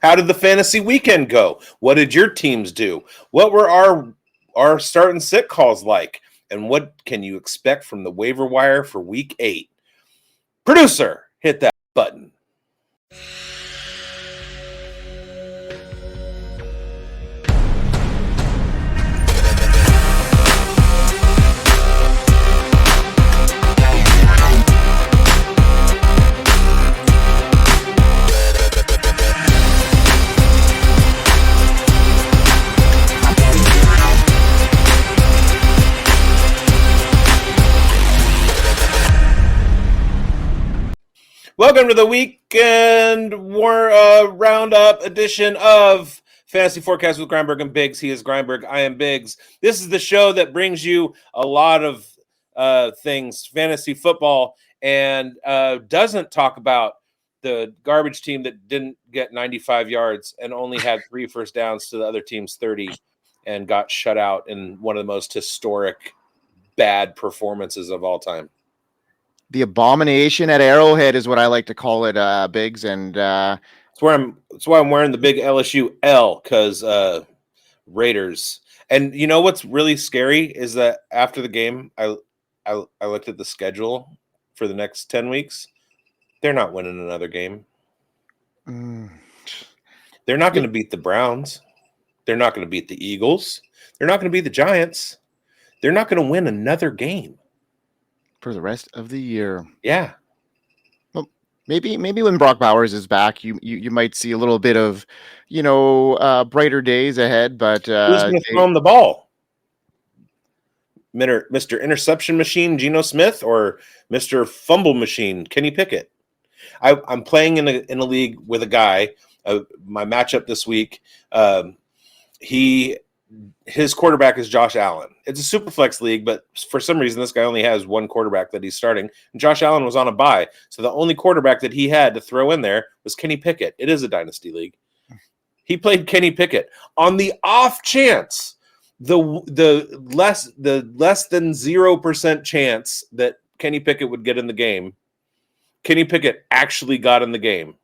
How did the fantasy weekend go? What did your teams do? What were our start and sit calls like? And what can you expect from the waiver wire for week 8? Producer, hit that button. Welcome to the weekend roundup edition of Fantasy Forecast with Grindberg and bigz. He is Grindberg. I am bigz. This is the show that brings you a lot of things, fantasy football, and doesn't talk about the garbage team that didn't get 95 yards and only had 3 first downs to the other team's 30 and got shut out in one of the most historic bad performances of all time. The abomination at Arrowhead is what I like to call it, bigz, and that's why I'm wearing the big LSU L, because Raiders. And you know what's really scary is that after the game, I looked at the schedule for the next 10 weeks. They're not winning another game. They're not going to beat the Browns. They're not going to beat the Eagles. They're not going to beat the Giants. They're not going to win another game for the rest of the year. Yeah. Well, maybe when Brock Bowers is back, you might see a little bit of, brighter days ahead. But who's going to throw him the ball? Mr. Interception Machine, Geno Smith, or Mr. Fumble Machine, Kenny Pickett? I'm playing in a league with a guy. My matchup this week, his quarterback is Josh Allen. It's a super flex league, but for some reason, this guy only has one quarterback that he's starting. And Josh Allen was on a bye. So the only quarterback that he had to throw in there was Kenny Pickett. It is a dynasty league. He played Kenny Pickett on the off chance, the less than 0% chance that Kenny Pickett would get in the game. Kenny Pickett actually got in the game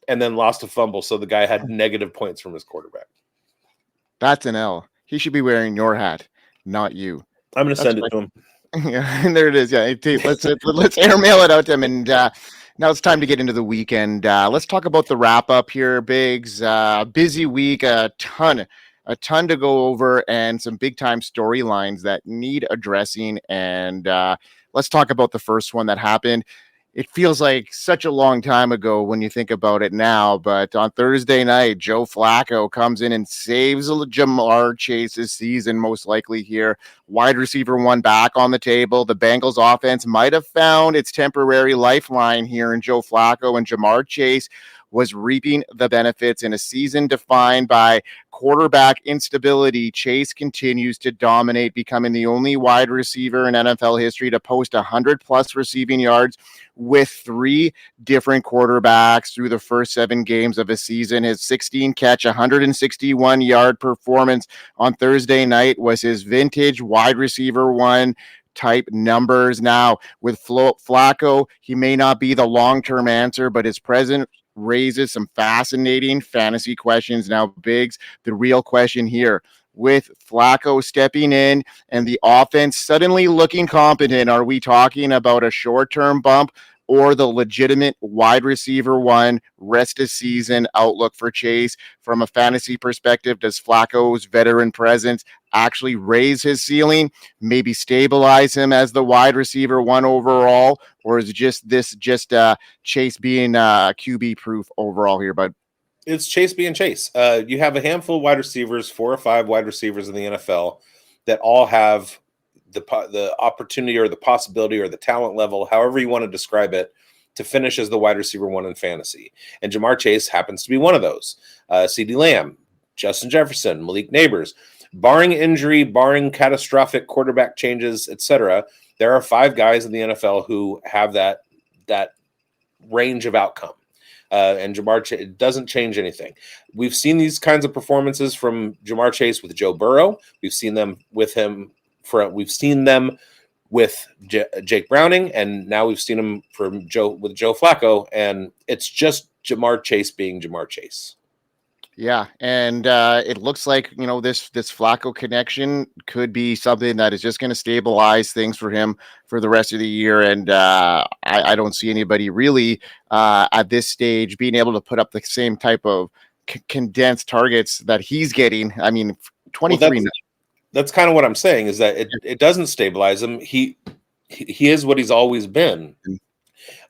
and then lost a fumble. So the guy had negative points from his quarterback. That's an L. He should be wearing your hat, not you. I'm going to send it to him. Yeah, and there it is. Yeah, let's airmail it out to him. And now it's time to get into the weekend. Let's talk about the wrap up here, bigz. Busy week, a ton to go over, and some big time storylines that need addressing. And let's talk about the first one that happened. It feels like such a long time ago when you think about it now, but on Thursday night, Joe Flacco comes in and saves Jamar Chase's season, most likely here. Wide receiver 1 back on the table. The Bengals offense might have found its temporary lifeline here in Joe Flacco, and Jamar Chase was reaping the benefits in a season defined by quarterback instability. Chase continues to dominate, becoming the only wide receiver in NFL history to post 100+ receiving yards with 3 different quarterbacks through the first 7 games of a season. His 16-catch, 161-yard performance on Thursday night was his vintage wide receiver 1 type numbers. Now, with Flacco, he may not be the long-term answer, but his present raises some fascinating fantasy questions. Now, bigz, the real question here, with Flacco stepping in and the offense suddenly looking competent, are we talking about a short-term bump or the legitimate wide receiver 1 rest of season outlook for Chase? From a fantasy perspective, does Flacco's veteran presence actually raise his ceiling, maybe stabilize him as the wide receiver 1 overall, or is just Chase being QB proof overall here, bud? It's Chase being Chase. You have a handful of wide receivers, 4 or 5 wide receivers in the NFL that all have the opportunity or the possibility or the talent level, however you want to describe it, to finish as the wide receiver 1 in fantasy. And Jamar Chase happens to be one of those. CeeDee Lamb, Justin Jefferson, Malik Neighbors. Barring injury, barring catastrophic quarterback changes, etc., there are 5 guys in the NFL who have that range of outcome. And Jamar Chase, it doesn't change anything. We've seen these kinds of performances from Jamar Chase with Joe Burrow. We've seen them with him with Jake Browning, and now we've seen him with Joe Flacco, and it's just Jamar Chase being Jamar Chase. Yeah, and it looks like this Flacco connection could be something that is just going to stabilize things for him for the rest of the year. And I don't see anybody really at this stage being able to put up the same type of condensed targets that he's getting. I mean, Well, 23. that's kind of what I'm saying, is that it doesn't stabilize him. He is what he's always been.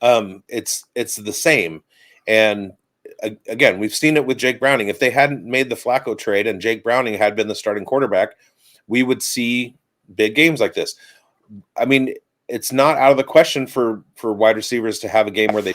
It's the same. And again, we've seen it with Jake Browning. If they hadn't made the Flacco trade and Jake Browning had been the starting quarterback, we would see big games like this. I mean, it's not out of the question for wide receivers to have a game where they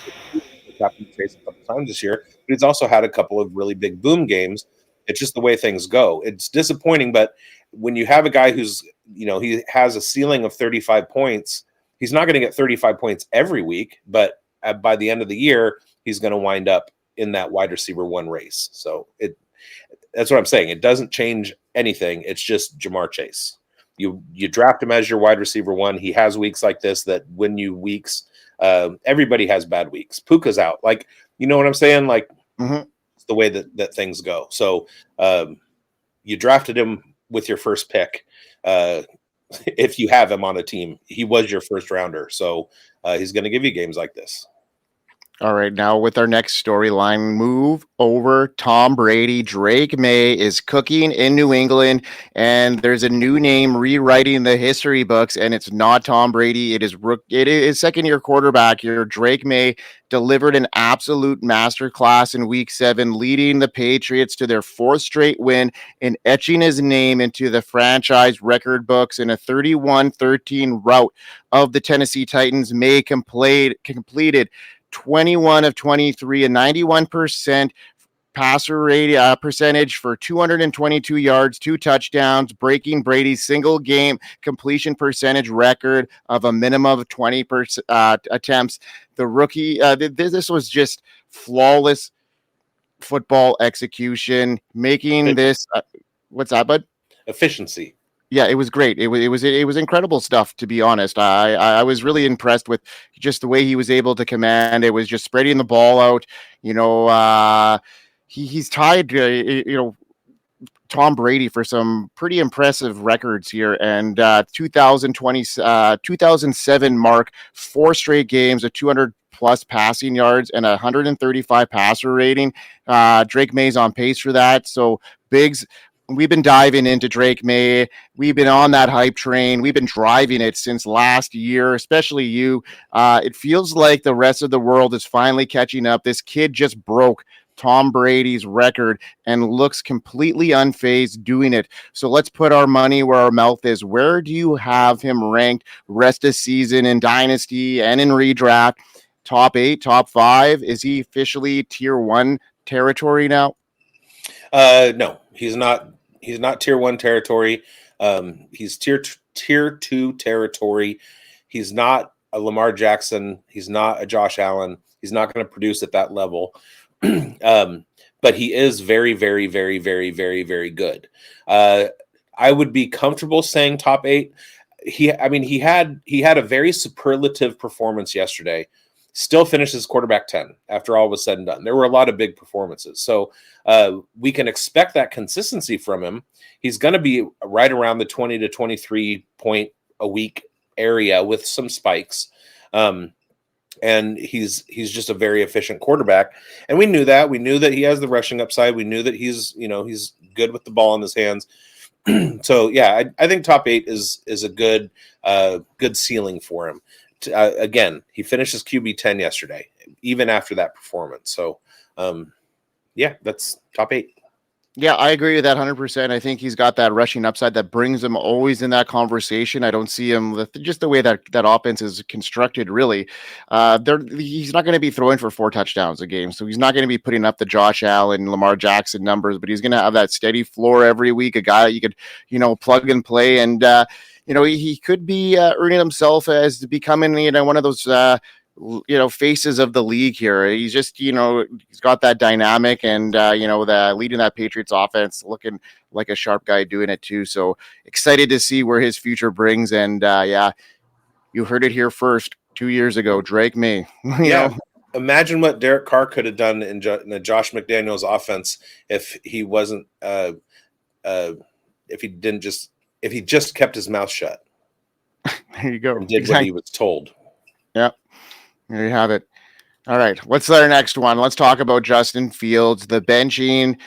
Captain Chase a couple times this year, but he's also had a couple of really big boom games. It's just the way things go. It's disappointing, but when you have a guy who's, he has a ceiling of 35 points, he's not going to get 35 points every week, but by the end of the year, he's going to wind up in that wide receiver one race. So that's what I'm saying. It doesn't change anything. It's just Jamar Chase. You draft him as your wide receiver one. He has weeks like this that win you weeks. Everybody has bad weeks. Puka's out. Like, you know what I'm saying? Like, it's the way that things go. So you drafted him with your first pick. If you have him on a team, he was your first rounder. So he's going to give you games like this. All right, now with our next storyline, move over Tom Brady. Drake Maye is cooking in New England, and there's a new name rewriting the history books, and it's not Tom Brady. It is second-year quarterback here. Drake Maye delivered an absolute masterclass in Week 7, leading the Patriots to their fourth straight win and etching his name into the franchise record books in a 31-13 rout of the Tennessee Titans. Maye completed 21 of 23, a 91% passer rate percentage for 222 yards, 2 touchdowns, breaking Brady's single game completion percentage record of a minimum of 20 attempts. The rookie, this was just flawless football execution, making this. What's that, bud? Efficiency. Yeah, it was great. It was incredible stuff, to be honest. I was really impressed with just the way he was able to command. It was just spreading the ball out. He's tied Tom Brady for some pretty impressive records here, and 2007 mark, 4 straight games of 200 plus passing yards and 135 passer rating. Drake Maye's on pace for that. So bigz. We've been diving into Drake Maye. We've been on that hype train. We've been driving it since last year, especially you. It feels like the rest of the world is finally catching up. This kid just broke Tom Brady's record and looks completely unfazed doing it. So let's put our money where our mouth is. Where do you have him ranked rest of season in Dynasty and in redraft? Top 8, top 5? Is he officially tier 1 territory now? No, he's not. He's not tier 1 territory. He's tier 2 territory. He's not a Lamar Jackson. He's not a Josh Allen. He's not going to produce at that level. But he is very, very, very, very, very, very good. I would be comfortable saying top 8. He had a very superlative performance yesterday. Still finishes quarterback 10 after all was said and done. There were a lot of big performances. So we can expect that consistency from him. He's going to be right around the 20 to 23 point a week area with some spikes. And he's just a very efficient quarterback. And we knew that. We knew that he has the rushing upside. We knew that he's good with the ball in his hands. So, yeah, I think top 8 is a good ceiling for him. Again, he finishes QB 10 yesterday, even after that performance. So, that's top 8. Yeah, I agree with that 100%. I think he's got that rushing upside that brings him always in that conversation. I don't see him just the way that offense is constructed. Really, he's not going to be throwing for 4 touchdowns a game, so he's not going to be putting up the Josh Allen, Lamar Jackson numbers. But he's going to have that steady floor every week. A guy that you could, plug and play, and he could be earning himself as becoming, one of those, faces of the league here. He's just, he's got that dynamic and, the leading that Patriots offense, looking like a sharp guy doing it too. So excited to see where his future brings. And you heard it here first 2 years ago, Drake Maye. imagine what Derek Carr could have done in the Josh McDaniels offense if he wasn't if he just kept his mouth shut. There you go. And did what he was told. Yep. There you have it. All right. What's our next one? Let's talk about Justin Fields, the benching.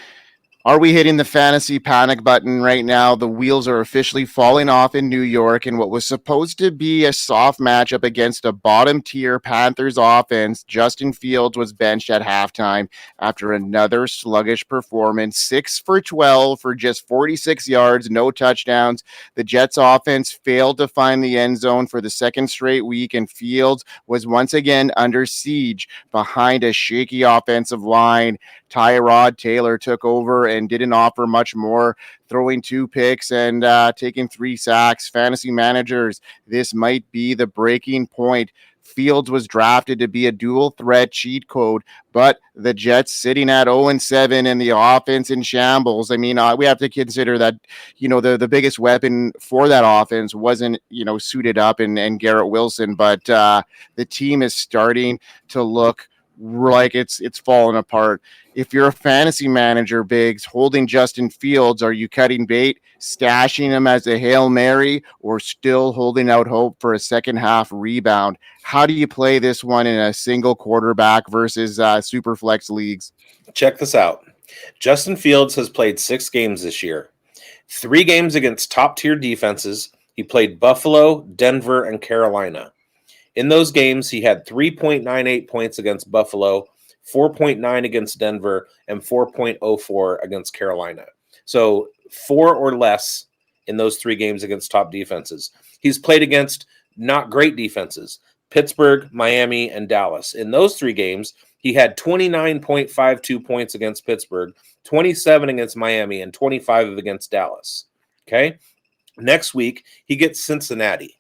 Are we hitting the fantasy panic button right now? The wheels are officially falling off in New York, and what was supposed to be a soft matchup against a bottom-tier Panthers offense, Justin Fields was benched at halftime after another sluggish performance. 6 for 12 for just 46 yards, no touchdowns. The Jets offense failed to find the end zone for the second straight week, and Fields was once again under siege behind a shaky offensive line. Tyrod Taylor took over and didn't offer much more, throwing 2 picks and taking 3 sacks. Fantasy managers, this might be the breaking point. Fields was drafted to be a dual threat cheat code, but the Jets sitting at 0-7 and the offense in shambles. I mean, we have to consider that, the biggest weapon for that offense wasn't, suited up and Garrett Wilson, but the team is starting to look like it's falling apart. If you're a fantasy manager, Biggs, holding Justin Fields, are you cutting bait, stashing him as a Hail Mary, or still holding out hope for a second half rebound? How do you play this one in a single quarterback versus super flex leagues? Check this out. Justin Fields has played 6 games this year. 3 games against top tier defenses. He played Buffalo, Denver, and Carolina. In those games, he had 3.98 points against Buffalo, 4.9 against Denver, and 4.04 against Carolina. So 4 or less in those 3 games against top defenses. He's played against not great defenses, Pittsburgh, Miami, and Dallas. In those 3 games, he had 29.52 points against Pittsburgh, 27 against Miami, and 25 against Dallas. Okay? Next week, he gets Cincinnati.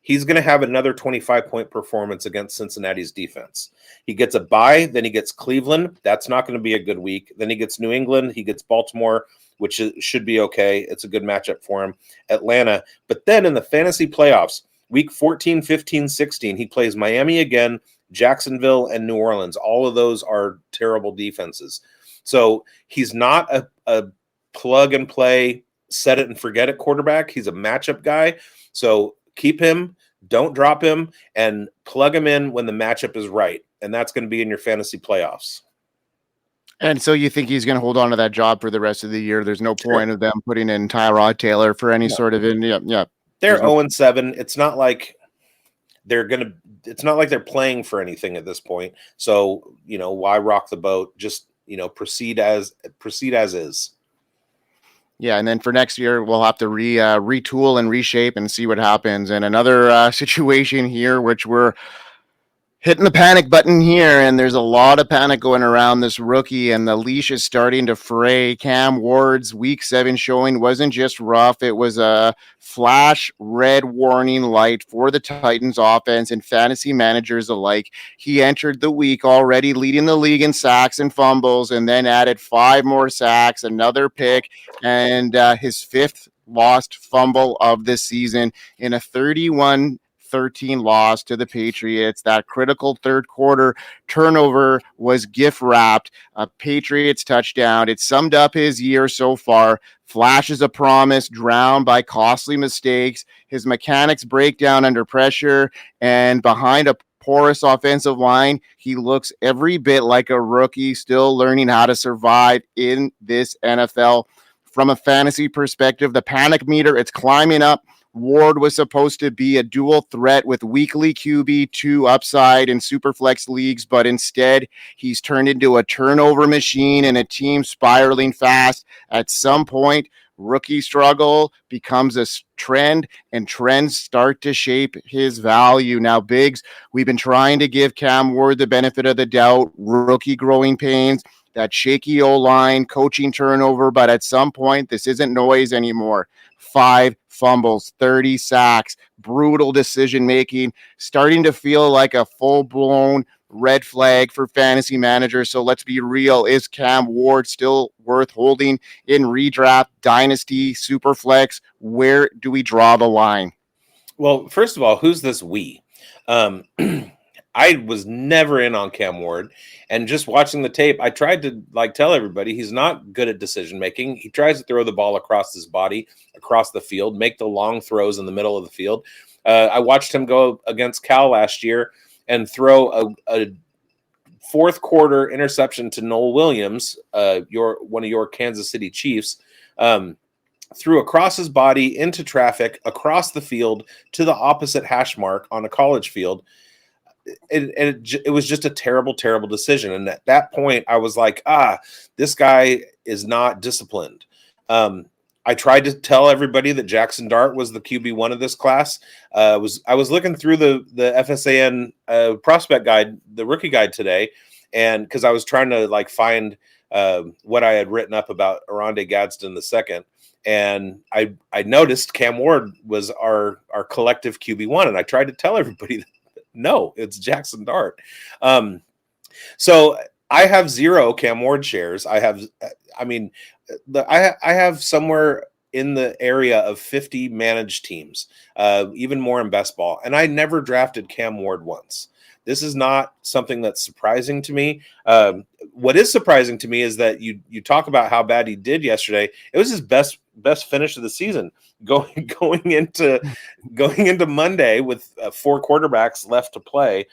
He's going to have another 25-point performance against Cincinnati's defense. He gets a bye, then he gets Cleveland. That's not going to be a good week. Then he gets New England. He gets Baltimore, which should be okay. It's a good matchup for him. Atlanta. But then in the fantasy playoffs, week 14, 15, 16, he plays Miami again, Jacksonville, and New Orleans. All of those are terrible defenses. So he's not a plug-and-play, set-it-and-forget-it quarterback. He's a matchup guy. So keep him, don't drop him, and plug him in when the matchup is right. And that's going to be in your fantasy playoffs. And so you think he's going to hold on to that job for the rest of the year? There's no point of them putting in Tyrod Taylor for any sort of yeah. They're 0-7. It's not like they're playing for anything at this point. So, why rock the boat? Just, proceed as is. Yeah, and then for next year, we'll have to retool and reshape and see what happens. And another situation here, which we're hitting the panic button here, and there's a lot of panic going around this rookie, and the leash is starting to fray. Cam Ward's Week 7 showing wasn't just rough. It was a flash red warning light for the Titans offense and fantasy managers alike. He entered the week already leading the league in sacks and fumbles, and then added 5 more sacks, another pick, and his 5th lost fumble of the season in a 31-13 loss to the Patriots. That critical third quarter turnover was gift wrapped, a Patriots touchdown. It summed up his year so far. Flashes of promise drowned by costly mistakes. His mechanics break down under pressure, and behind a porous offensive line, he looks every bit like a rookie still learning how to survive in this NFL. From a fantasy perspective, the panic meter, it's climbing up. Ward was supposed to be a dual threat with weekly QB2 upside in Superflex leagues, but instead he's turned into a turnover machine and a team spiraling fast. At some point, rookie struggle becomes a trend, and trends start to shape his value. Now, Biggs, we've been trying to give Cam Ward the benefit of the doubt, rookie growing pains, that shaky O-line, coaching turnover, but at some point, this isn't noise anymore. 5 fumbles, 30 sacks, brutal decision-making, starting to feel like a full-blown red flag for fantasy managers. So let's be real. Is Cam Ward still worth holding in redraft, dynasty, superflex? Where do we draw the line? Well, first of all, who's this we? I was never in on Cam Ward, and just watching the tape, I tried to tell everybody he's not good at decision making. He tries to throw the ball across his body, across the field, make the long throws in the middle of the field. I watched him go against Cal last year and throw a fourth quarter interception to Noel Williams, one of your Kansas City Chiefs, threw across his body into traffic, across the field to the opposite hash mark on a college field. It was just a terrible, terrible decision. And at that point, I was like, this guy is not disciplined. I tried to tell everybody that Jackson Dart was the QB1 of this class. I was looking through the FSAN prospect guide, the rookie guide today, and because I was trying to find what I had written up about Oronde Gadson II, and I noticed Cam Ward was our collective QB1, and I tried to tell everybody that, no, it's Jackson Dart. So I have 0 Cam Ward shares. I have somewhere in the area of 50 managed teams, even more in best ball. And I never drafted Cam Ward once. This is not something that's surprising to me. What is surprising to me is that you talk about how bad he did yesterday. It was his best finish of the season. Going into Monday with 4 quarterbacks left to play.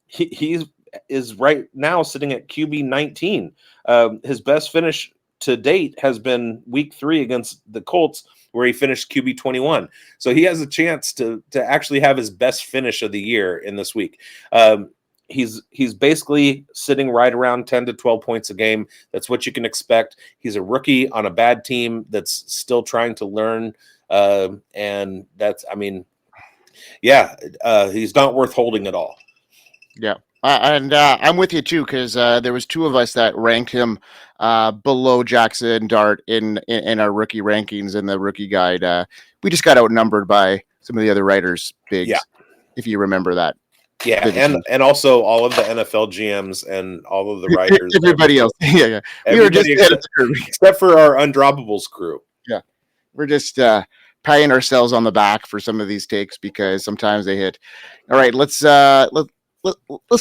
He is right now sitting at QB 19. His best finish to date has been week 3 against the Colts, where he finished QB 21. So he has a chance to actually have his best finish of the year in this week. He's basically sitting right around 10 to 12 points a game. That's what you can expect. He's a rookie on a bad team that's still trying to learn. And that's, he's not worth holding at all. Yeah. And I'm with you too, because there was 2 of us that ranked him below Jackson Dart in our rookie rankings in the rookie guide. We just got outnumbered by some of the other writers, bigz, if you remember that. Yeah, and also all of the NFL GMs and all of the writers. Everybody else. Yeah. We were just except for our Undroppables crew. Yeah. We're just patting ourselves on the back for some of these takes because sometimes they hit. All right, let's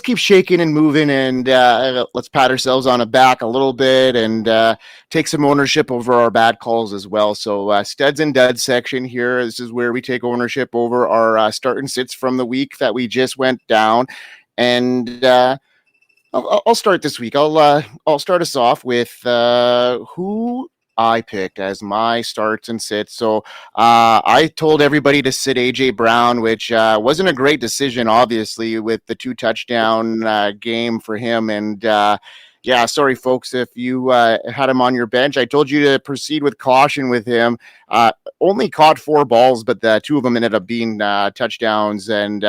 keep shaking and moving, and let's pat ourselves on the back a little bit and take some ownership over our bad calls as well. So studs and duds section here. This is where we take ownership over our start and sits from the week that we just went down. And I'll start this week. I'll start us off with who I picked as my starts and sits. So I told everybody to sit AJ Brown, which wasn't a great decision, obviously, with the 2 touchdown game for him. And sorry, folks, if you had him on your bench. I told you to proceed with caution with him. Only caught 4 balls, but the 2 of them ended up being touchdowns and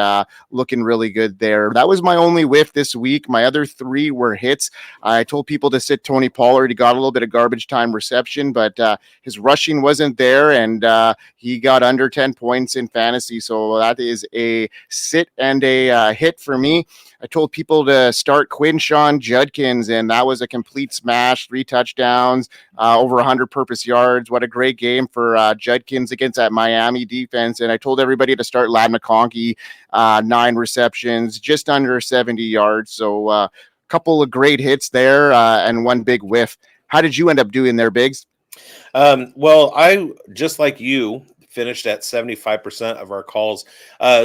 looking really good there. That was my only whiff this week. My other 3 were hits. I told people to sit Tony Pollard. He got a little bit of garbage time reception, but his rushing wasn't there, and he got under 10 points in fantasy. So that is a sit and a hit for me. I told people to start Quinshawn Judkins, and that was a complete smash. 3 touchdowns, over 100 purpose yards. What a great game for Judkins against that Miami defense. And I told everybody to start Ladd McConkey, 9 receptions, just under 70 yards. So a couple of great hits there and 1 big whiff. How did you end up doing there, bigz? Well, I, just like you, finished at 75% of our calls.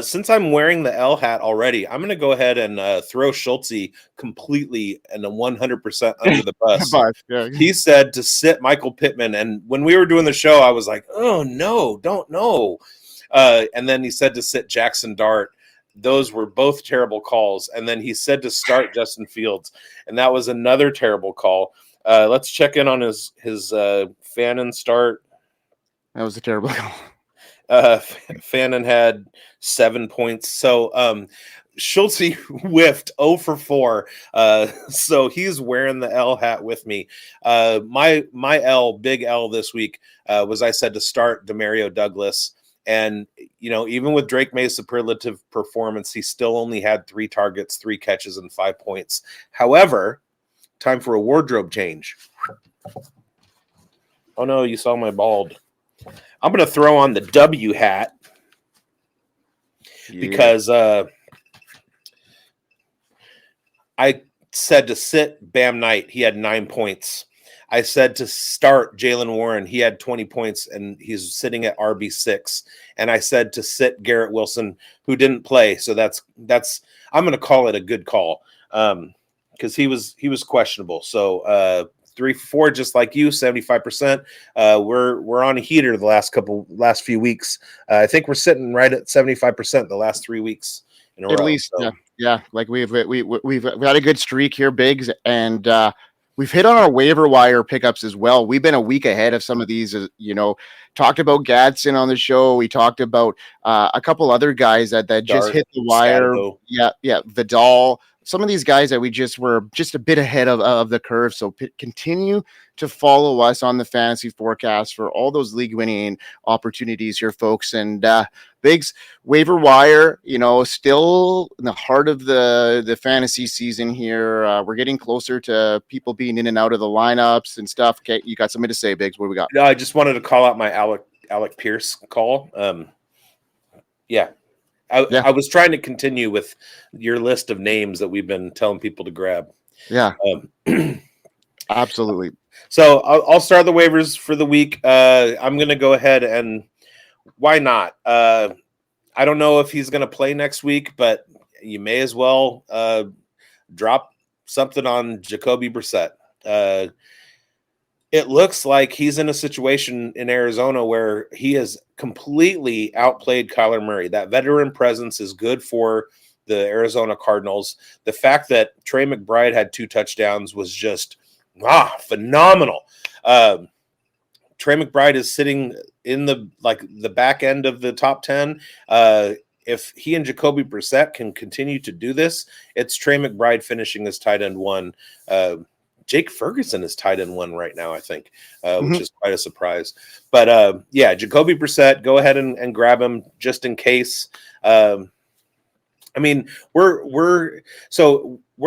Since I'm wearing the L hat already, I'm going to go ahead and throw Schultze completely and 100% under the bus. Yeah. He said to sit Michael Pittman, and when we were doing the show, I was like, oh no, don't know. And then he said to sit Jackson Dart. Those were both terrible calls. And then he said to start Justin Fields, and that was another terrible call. Let's check in on his Fannin start. That was a terrible call. Fannin had 7 points. So Schultze whiffed 0 for 4. So he's wearing the L hat with me. My big L this week was I said to start Demario Douglas. And, even with Drake May's superlative performance, he still only had 3 targets, 3 catches, and 5 points. However, time for a wardrobe change. Oh, no, you saw my bald. I'm going to throw on the W hat because I said to sit Bam Knight. He had 9 points. I said to start Jalen Warren. He had 20 points, and he's sitting at RB6. And I said to sit Garrett Wilson, who didn't play. So that's I'm going to call it a good call because he was questionable. So 3-4, just like you, 75%. We're on a heater the last few weeks. I think we're sitting right at 75% the last 3 weeks in a row. At least, so. yeah. Like we've had a good streak here, bigz, and we've hit on our waiver wire pickups as well. We've been a week ahead of some of these. Talked about Gadson on the show. We talked about a couple other guys that just hit the wire. Scatto. Yeah, Vidal. Some of these guys that we just were just a bit ahead of the curve. So continue to follow us on the fantasy forecast for all those league winning opportunities here, folks. And bigz, waiver wire, still in the heart of the fantasy season here. We're getting closer to people being in and out of the lineups and stuff. Okay, you got something to say, bigz? What do we got? No, I just wanted to call out my Alec Pierce call. I was trying to continue with your list of names that we've been telling people to grab. Yeah, absolutely. So I'll start the waivers for the week. I'm going to go ahead and why not? I don't know if he's going to play next week, but you may as well drop something on Jacoby Brissett. It looks like he's in a situation in Arizona where he has completely outplayed Kyler Murray. That veteran presence is good for the Arizona Cardinals. The fact that Trey McBride had 2 touchdowns was just phenomenal. Trey McBride is sitting in the back end of the top 10. If he and Jacoby Brissett can continue to do this, it's Trey McBride finishing as tight end 1. Jake Ferguson is tight end 1 right now, I think, which is quite a surprise. But Jacoby Brissett, go ahead and grab him just in case. I mean, we're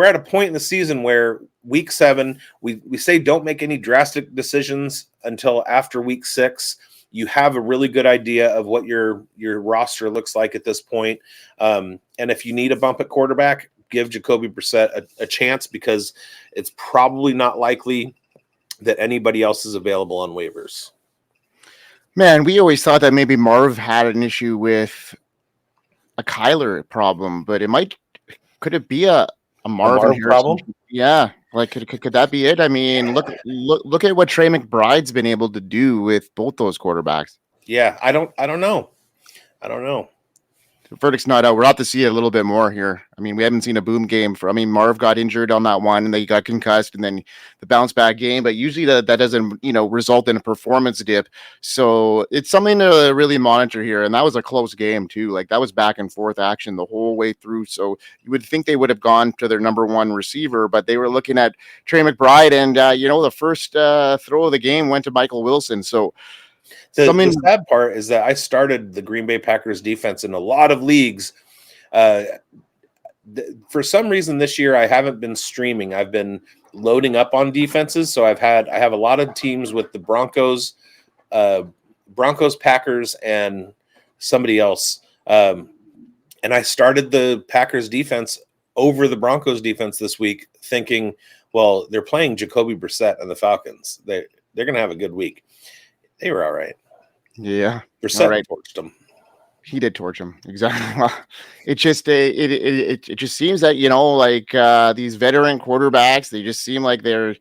at a point in the season where week 7, we say don't make any drastic decisions until after week 6. You have a really good idea of what your roster looks like at this point. And if you need a bump at quarterback, give Jacoby Brissett a chance because it's probably not likely that anybody else is available on waivers. Man, we always thought that maybe Marv had an issue with a Kyler problem, but could it be a Marvin problem? Yeah, like could that be it? I mean, look at what Trey McBride's been able to do with both those quarterbacks. Yeah, I don't know. The verdict's not out. We'll have to see a little bit more here. I mean, we haven't seen a boom game Marv got injured on that one and then he got concussed and then the bounce back game, but usually that doesn't, result in a performance dip. So it's something to really monitor here. And that was a close game too. Like that was back and forth action the whole way through. So you would think they would have gone to their number 1 receiver, but they were looking at Trey McBride and, the first throw of the game went to Michael Wilson. So the sad part is that I started the Green Bay Packers defense in a lot of leagues. For some reason this year, I haven't been streaming. I've been loading up on defenses. So I have a lot of teams with the Broncos, Packers, and somebody else. And I started the Packers defense over the Broncos defense this week thinking, well, they're playing Jacoby Brissett and the Falcons. They're going to have a good week. They were all right. Yeah. Brissett torched them. He did torch him. Exactly. It just it just seems that, these veteran quarterbacks, they just seem like they're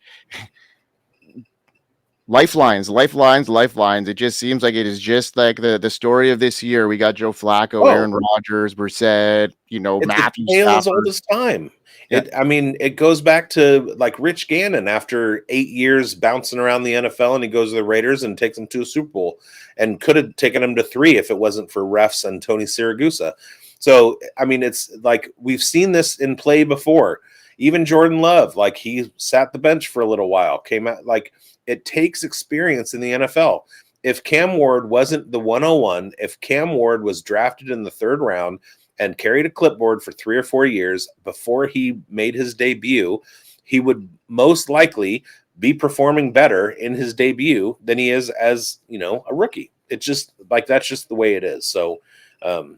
lifelines. It just seems like it is just like the story of this year. We got Joe Flacco, Aaron Rodgers, Brissett, Matthew Stafford. All this time. Yeah. It goes back to like Rich Gannon after 8 years bouncing around the NFL, and he goes to the Raiders and takes them to a Super Bowl, and could have taken them to 3 if it wasn't for refs and Tony Siragusa. So, it's like we've seen this in play before. Even Jordan Love, like he sat the bench for a little while, came out. Like it takes experience in the NFL. If Cam Ward wasn't the 101, if Cam Ward was drafted in the 3rd round and carried a clipboard for 3 or 4 years before he made his debut, he would most likely be performing better in his debut than he is as, a rookie. It's just like, that's just the way it is. So, but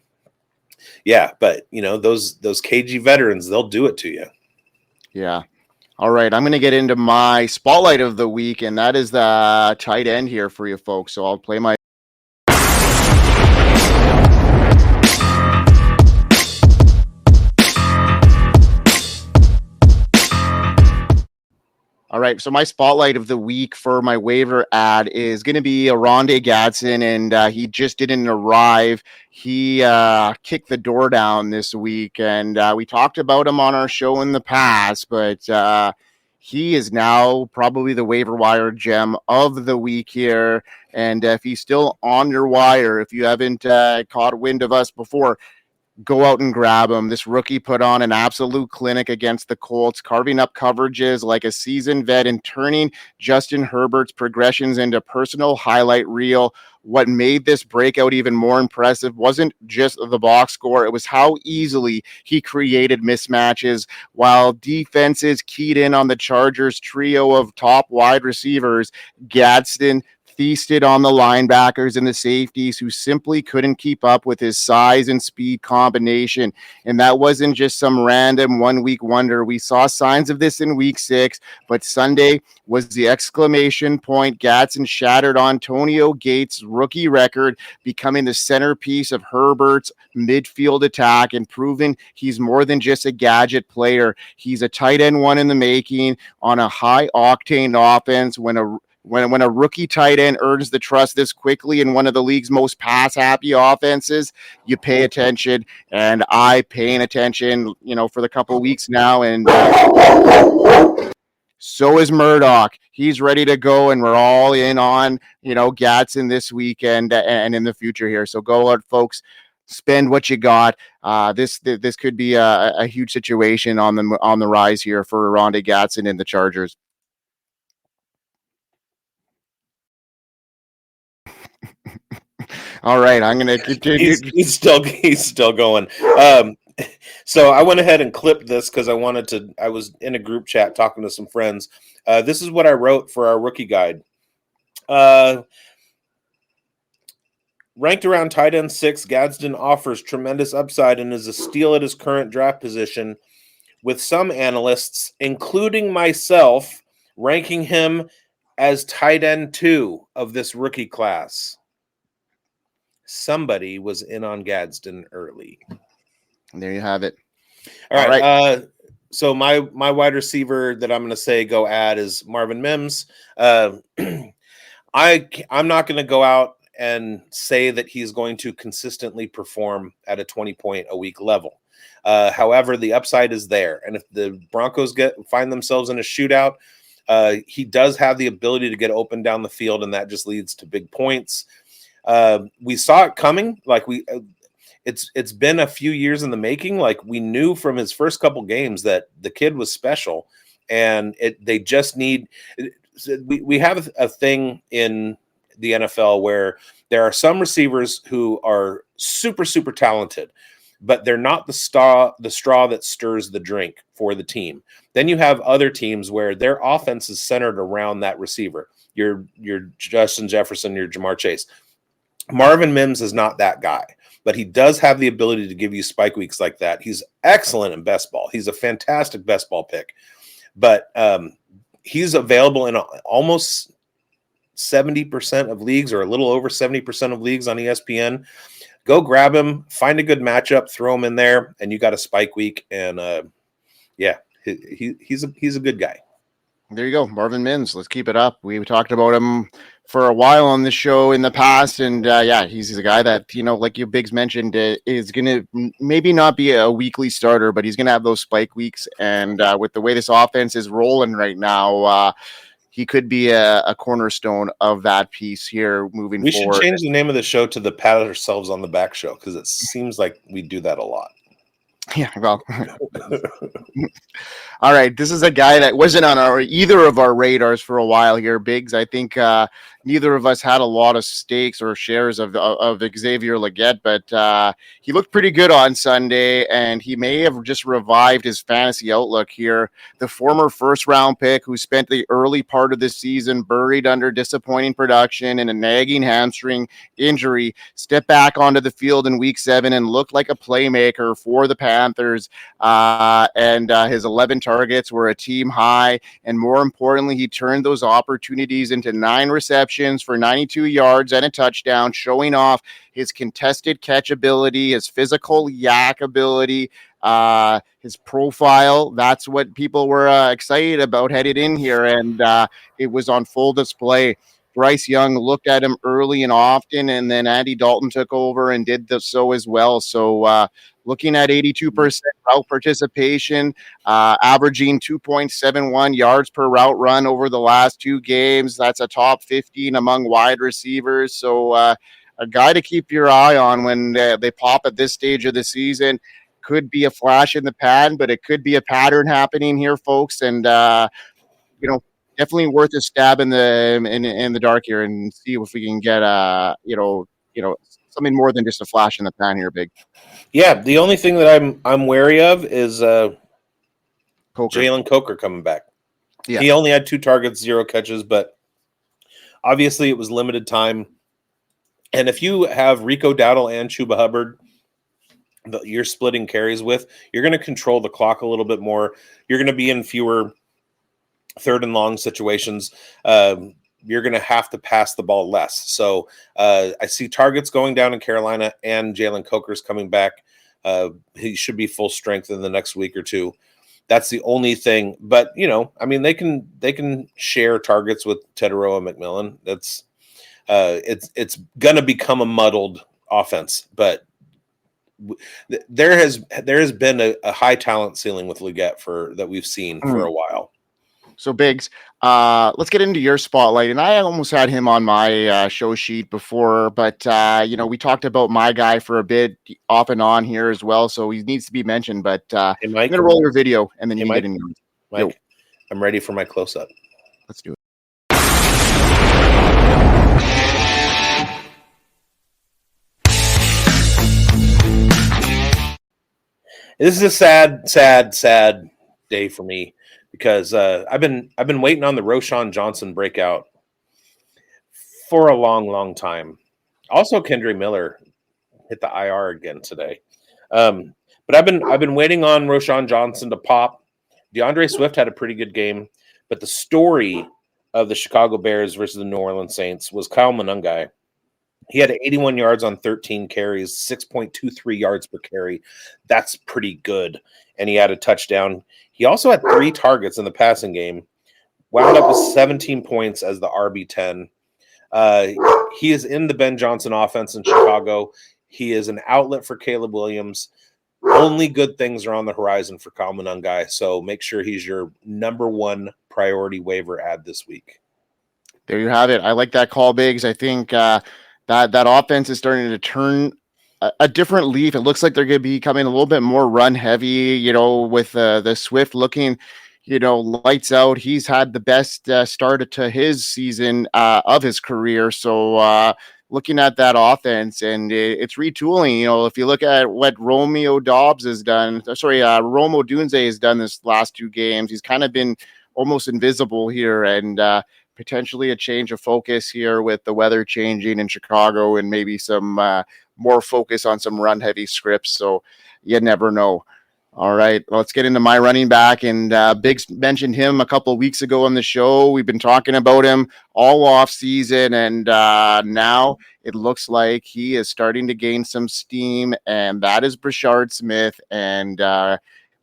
those cagey veterans, they'll do it to you. Yeah. All right. I'm going to get into my spotlight of the week, and that is the tight end here for you folks. So I'll play my. All right, so my spotlight of the week for my waiver ad is going to be Oronde Gadson, and he just didn't arrive. He kicked the door down this week, and we talked about him on our show in the past, but he is now probably the waiver wire gem of the week here. And if he's still on your wire, if you haven't caught wind of us before, go out and grab him. This rookie put on an absolute clinic against the Colts, carving up coverages like a seasoned vet and turning Justin Herbert's progressions into personal highlight reel. What made this breakout even more impressive wasn't just the box score, it was how easily he created mismatches while defenses keyed in on the Chargers' trio of top wide receivers. Gadson feasted on the linebackers and the safeties who simply couldn't keep up with his size and speed combination. And that wasn't just some random 1 week wonder. We saw signs of this in week 6, but Sunday was the exclamation point. Gadson shattered Antonio Gates' rookie record, becoming the centerpiece of Herbert's midfield attack and proving he's more than just a gadget player. He's a tight end one in the making on a high octane offense. When a rookie tight end earns the trust this quickly in one of the league's most pass-happy offenses, you pay attention, and I paying attention, for the couple of weeks now, and so is Murdoch. He's ready to go, and we're all in on, Gadson this weekend and in the future here. So go out, folks. Spend what you got. This could be a huge situation on the rise here for Oronde Gadson and the Chargers. All right, I'm going to continue. He's still going. So I went ahead and clipped this because I was in a group chat talking to some friends. This is what I wrote for our rookie guide. Ranked around tight end 6, Gadsden offers tremendous upside and is a steal at his current draft position, with some analysts, including myself, ranking him as tight end 2 of this rookie class. Somebody was in on Gadsden early. And there you have it. All right. So my wide receiver that I'm going to say go add is Marvin Mims. I'm not going to go out and say that he's going to consistently perform at a 20-point-a-week level. However, the upside is there. And if the Broncos find themselves in a shootout, he does have the ability to get open down the field, and that just leads to big points. We saw it coming. It's been a few years in the making. Like, we knew from his first couple games that the kid was special, and they just need. We have a thing in the NFL where there are some receivers who are super, super talented, but they're not the straw that stirs the drink for the team. Then you have other teams where their offense is centered around that receiver. Your Justin Jefferson, your Jamar Chase. Marvin Mims is not that guy, but he does have the ability to give you spike weeks like that. He's excellent in best ball. He's a fantastic best ball pick, but he's available in almost 70% of leagues, or a little over 70% of leagues on ESPN. Go grab him, find a good matchup, throw him in there, and you got a spike week. And he's a good guy. There you go, Marvin Mims. Let's keep it up. We talked about him for a while on the show in the past, and he's a guy that, like you bigz mentioned, is going to maybe not be a weekly starter, but he's going to have those spike weeks. And with the way this offense is rolling right now, he could be a cornerstone of that piece here moving forward. We should change the name of the show to the Pat Ourselves on the Back show, because it seems like we do that a lot. Yeah, well, all right. This is a guy that wasn't on either of our radars for a while here, bigz. I think neither of us had a lot of stakes or shares of Xavier Legette, but he looked pretty good on Sunday, and he may have just revived his fantasy outlook here. The former first-round pick who spent the early part of the season buried under disappointing production and a nagging hamstring injury stepped back onto the field in week 7 and looked like a playmaker for the Panthers. And his 11 targets were a team high. And more importantly, he turned those opportunities into 9 receptions for 92 yards and a touchdown, showing off his contested catch ability, his physical yak ability, his profile. That's what people were excited about headed in here. And it was on full display. Bryce Young looked at him early and often, and then Andy Dalton took over and did so as well. So looking at 82% route participation, averaging 2.71 yards per route run over the last 2 games. That's a top 15 among wide receivers. So a guy to keep your eye on when they pop at this stage of the season. Could be a flash in the pan, but it could be a pattern happening here, folks. And, definitely worth a stab in the dark here and see if we can get something more than just a flash in the pan here, Big. Yeah, the only thing that I'm wary of is Jalen Coker coming back. Yeah. He only had 2 targets, 0 catches, but obviously it was limited time. And if you have Rico Dowdle and Chuba Hubbard that you're splitting carries with, you're going to control the clock a little bit more. You're going to be in fewer 3rd and long situations. You're going to have to pass the ball less. So I see targets going down in Carolina, and Jalen Coker's coming back. He should be full strength in the next week or 2. That's the only thing. But they can share targets with Teteroa McMillan. That's it's going to become a muddled offense. But there has been a high talent ceiling with Legette that we've seen for a while. So bigz, let's get into your spotlight. And I almost had him on my show sheet before, but we talked about my guy for a bit off and on here as well. So he needs to be mentioned, but hey, Mike, I'm going to roll your video and then you get in. Mike, I'm ready for my close-up. Let's do it. This is a sad day for me. Because I've been waiting on the Roschon Johnson breakout for a long time. Also, Kendre Miller hit the IR again today. But I've been waiting on Roschon Johnson to pop. DeAndre Swift had a pretty good game, but the story of the Chicago Bears versus the New Orleans Saints was Kyle Monangai. He had 81 yards on 13 carries, 6.23 yards per carry. That's pretty good. And he had a touchdown. He also had 3 targets in the passing game, wound up with 17 points as the RB10. He is in the Ben Johnson offense in Chicago. He is an outlet for Caleb Williams. Only good things are on the horizon for Kyle Monangai, so make sure he's your number 1 priority waiver ad this week. There you have it. I like that call, Biggs. I think that offense is starting to turn a different leaf. It looks like they're going to be becoming a little bit more run heavy, with the Swift looking, lights out. He's had the best start to his season of his career. So looking at that offense, and it's retooling. If you look at what Romeo Dunze has done this last 2 games, he's kind of been almost invisible here, and potentially a change of focus here with the weather changing in Chicago and maybe some more focus on some run heavy scripts. So you never know. All right, let's get into my running back. And Biggs mentioned him a couple of weeks ago on the show. We've been talking about him all off season, and now it looks like he is starting to gain some steam, and that is Brashard Smith. And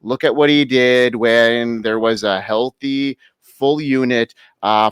look at what he did when there was a healthy full unit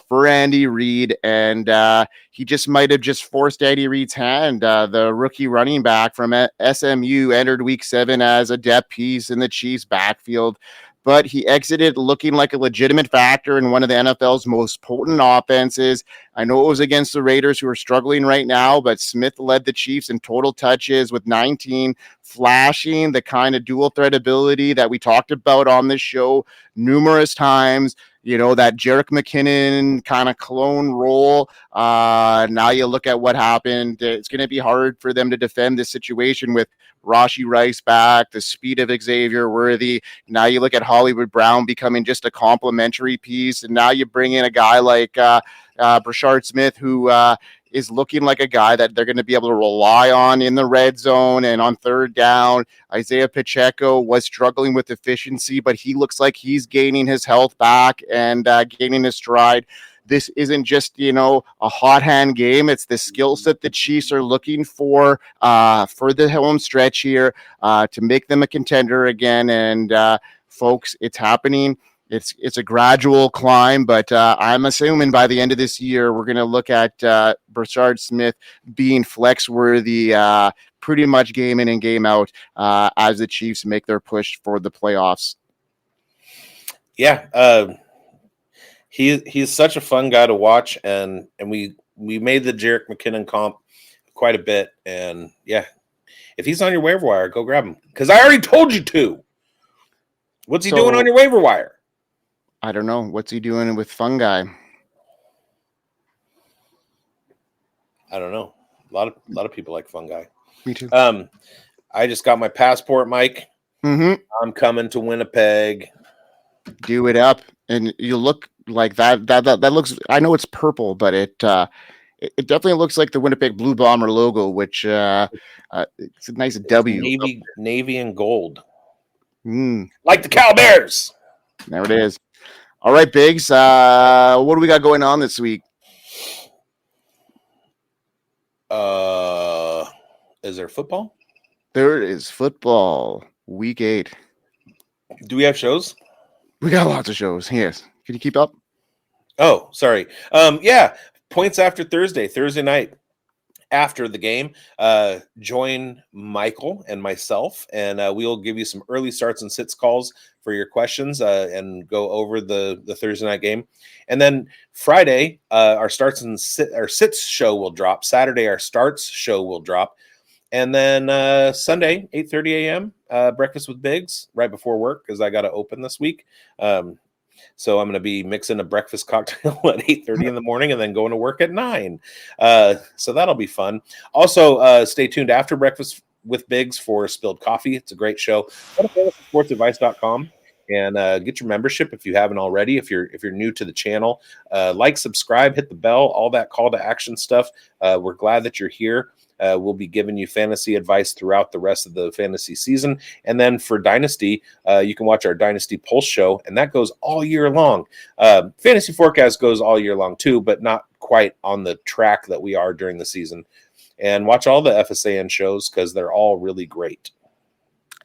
for Andy Reid, and he just might have just forced Andy Reid's hand. The rookie running back from SMU entered week 7 as a depth piece in the Chiefs backfield, but he exited looking like a legitimate factor in one of the NFL's most potent offenses. I know it was against the Raiders, who are struggling right now, but Smith led the Chiefs in total touches with 19, flashing the kind of dual threat ability that we talked about on this show numerous times. that Jerick McKinnon kind of clone role. Now you look at what happened. It's going to be hard for them to defend this situation with Rashee Rice back, the speed of Xavier Worthy. Now you look at Hollywood Brown becoming just a complementary piece. And now you bring in a guy like Brashard Smith, who is looking like a guy that they're going to be able to rely on in the red zone and on third down. Isaiah Pacheco was struggling with efficiency, but he looks like he's gaining his health back and gaining his stride. This isn't just, a hot hand game. It's the skill set the Chiefs are looking for the home stretch here to make them a contender again. And folks, it's happening. It's a gradual climb, but I'm assuming by the end of this year, we're going to look at Brashard Smith being flex worthy pretty much game in and game out as the Chiefs make their push for the playoffs. Yeah, he's such a fun guy to watch, and we made the Jerick McKinnon comp quite a bit, and yeah, if he's on your waiver wire, go grab him because I already told you to. What's he doing on your waiver wire? I don't know. What's he doing with fungi? I don't know. A lot of people like fungi. Me too. I just got my passport, Mike. Mm-hmm. I'm coming to Winnipeg. Do it up, and you look like that. That looks. I know it's purple, but it definitely looks like the Winnipeg Blue Bomber logo, which it's a nice W. Navy and gold, like the Cal Bears. There it is. All right, Biggs. What do we got going on this week? Is there football? There is football. Week 8. Do we have shows? We got lots of shows. Yes. Can you keep up? Oh, sorry. Yeah. Points after Thursday night. After the game, join Michael and myself, and we'll give you some early starts and sits calls for your questions and go over the Thursday night game. And then Friday, our starts and sits show will drop. Saturday, our starts show will drop. And then Sunday, 8:30 a.m., breakfast with bigz right before work because I got to open this week. So I'm going to be mixing a breakfast cocktail at 8:30 in the morning and then going to work at 9. So that'll be fun. Also, stay tuned after breakfast with bigz for Spilled Coffee. It's a great show. Go to fantasysportsadvice.com and get your membership if you haven't already. If you're new to the channel, like, subscribe, hit the bell, all that call to action stuff. We're glad that you're here. We'll be giving you fantasy advice throughout the rest of the fantasy season. And then for Dynasty, you can watch our Dynasty Pulse show, and that goes all year long. Fantasy Forecast goes all year long too, but not quite on the track that we are during the season. And watch all the FSAN shows because they're all really great.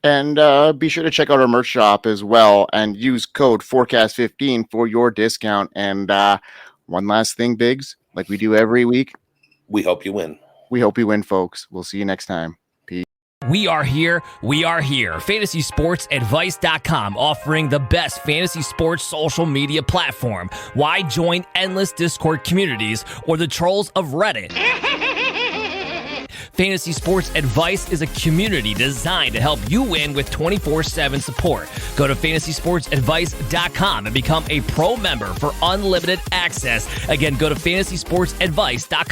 And be sure to check out our merch shop as well and use code FORECAST15 for your discount. And one last thing, Biggs, like we do every week. We hope you win. We hope you win, folks. We'll see you next time. Peace. We are here. FantasySportsAdvice.com, offering the best fantasy sports social media platform. Why join endless Discord communities or the trolls of Reddit? Fantasy Sports Advice is a community designed to help you win with 24/7 support. Go to FantasySportsAdvice.com and become a pro member for unlimited access. Again, go to FantasySportsAdvice.com.